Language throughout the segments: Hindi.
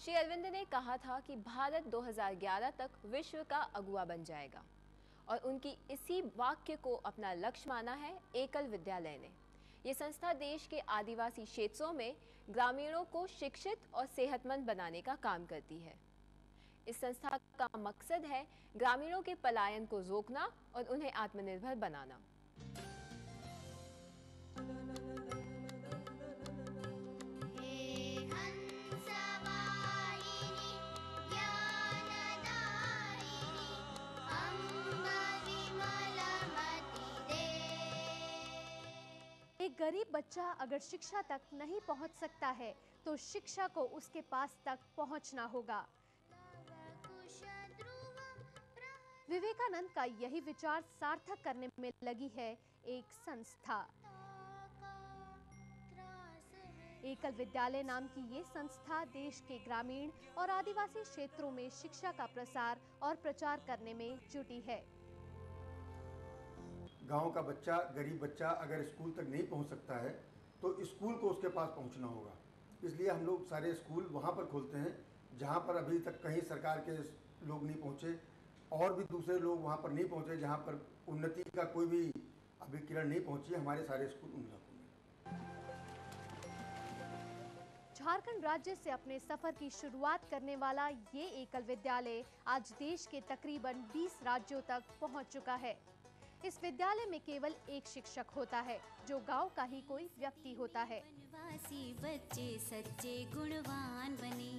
श्री अरविंद ने कहा था कि भारत 2011 तक विश्व का अगुवा बन जाएगा और उनकी इसी वाक्य को अपना लक्ष्य माना है एकल विद्यालय ने। ये संस्था देश के आदिवासी क्षेत्रों में ग्रामीणों को शिक्षित और सेहतमंद बनाने का काम करती है। इस संस्था का मकसद है ग्रामीणों के पलायन को रोकना और उन्हें आत्मनिर्भर बनाना। एक गरीब बच्चा अगर शिक्षा तक नहीं पहुंच सकता है तो शिक्षा को उसके पास तक पहुंचना होगा। विवेकानंद का यही विचार सार्थक करने में लगी है एक संस्था। एकल विद्यालय नाम की ये संस्था देश के ग्रामीण और आदिवासी क्षेत्रों में शिक्षा का प्रसार और प्रचार करने में जुटी है। गांव का बच्चा, गरीब बच्चा अगर स्कूल तक नहीं पहुंच सकता है तो स्कूल को उसके पास पहुंचना होगा। इसलिए हम लोग सारे स्कूल वहां पर खोलते हैं जहां पर अभी तक कहीं सरकार के लोग नहीं पहुंचे और भी दूसरे लोग वहां पर नहीं पहुंचे, जहां पर उन्नति का कोई भी अभी किरण नहीं पहुंची। हमारे सारे स्कूल उन इलाकों में। झारखंड राज्य से अपने सफर की शुरुआत करने वाला ये एकल विद्यालय आज देश के तकरीबन 20 राज्यों तक पहुंच चुका है। इस विद्यालय में केवल एक शिक्षक होता है जो गांव का ही कोई व्यक्ति होता है। वनवासी बच्चे सच्चे गुणवान बने।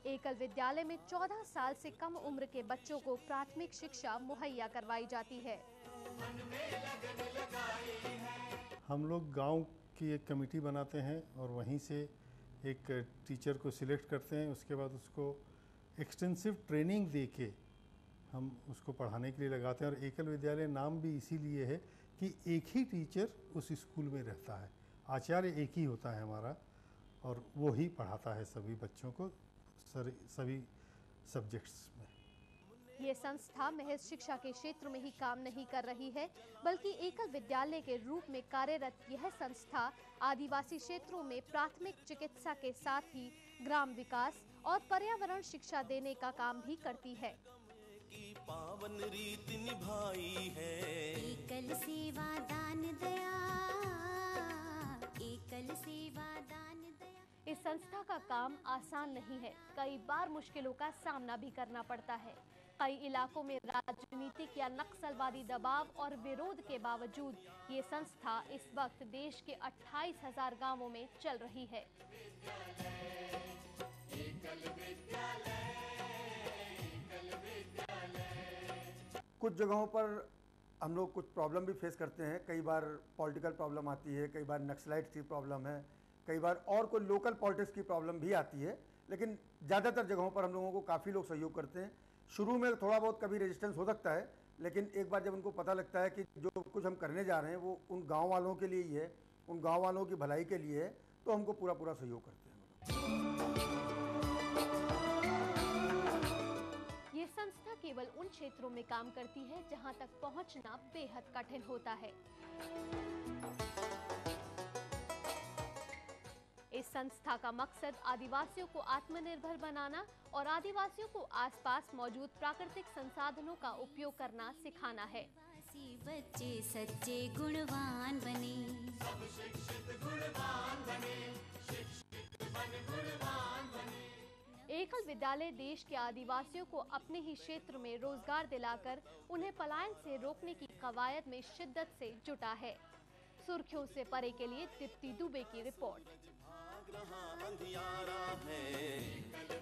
एकल विद्यालय में 14 साल से कम उम्र के बच्चों को प्राथमिक शिक्षा मुहैया करवाई जाती है। हम लोग गांव की एक कमेटी बनाते हैं और वहीं से एक टीचर को सिलेक्ट करते हैं। उसके बाद उसको एक्सटेंसिव ट्रेनिंग देके हम उसको पढ़ाने के लिए लगाते हैं। और एकल विद्यालय नाम भी इसीलिए है कि एक ही टीचर उस स्कूल में रहता है, आचार्य एक ही होता है हमारा, और वो ही पढ़ाता है सभी बच्चों को सभी सब्जेक्ट्स में। ये संस्था महज शिक्षा के क्षेत्र में ही काम नहीं कर रही है, बल्कि एकल विद्यालय के रूप में कार्यरत यह संस्था आदिवासी क्षेत्रों में प्राथमिक चिकित्सा के साथ ही ग्राम विकास और पर्यावरण शिक्षा देने का काम भी करती है। की पावन रीति निभाई है। एकल सेवा दान दया, एकल सेवा दान दया। इस संस्था का काम आसान नहीं है। कई बार मुश्किलों का सामना भी करना पड़ता है। कई इलाकों में राजनीतिक या नक्सलवादी दबाव और विरोध के बावजूद ये संस्था इस वक्त देश के 28,000 गांवों में चल रही है। कुछ जगहों पर हम लोग कुछ प्रॉब्लम भी फेस करते हैं। कई बार पॉलिटिकल प्रॉब्लम आती है, कई बार नक्सलाइट की प्रॉब्लम है, कई बार और कोई लोकल पॉलिटिक्स की प्रॉब्लम भी आती है। लेकिन ज़्यादातर जगहों पर हम लोगों को काफ़ी लोग सहयोग करते हैं। शुरू में थोड़ा बहुत कभी रेजिस्टेंस हो सकता है, लेकिन एक बार जब उनको पता लगता है कि जो कुछ हम करने जा रहे हैं वो उन गांव वालों के लिए ही है, उन गांव वालों की भलाई के लिए है, तो हमको पूरा सहयोग करते हैं। ये संस्था केवल उन क्षेत्रों में काम करती है जहां तक पहुंचना बेहद कठिन होता है। इस संस्था का मकसद आदिवासियों को आत्मनिर्भर बनाना और आदिवासियों को आसपास मौजूद प्राकृतिक संसाधनों का उपयोग करना सिखाना है। वनवासी बच्चे सच्चे गुणवान बने। सब शिक्षित गुणवान बने, शिक्षित बन गुणवान बने। एकल विद्यालय देश के आदिवासियों को अपने ही क्षेत्र में रोजगार दिलाकर उन्हें पलायन से रोकने की कवायद में शिद्दत से जुटा है। सुर्खियों से परे के लिए दीप्ति दुबे की रिपोर्ट। अंधियारा है।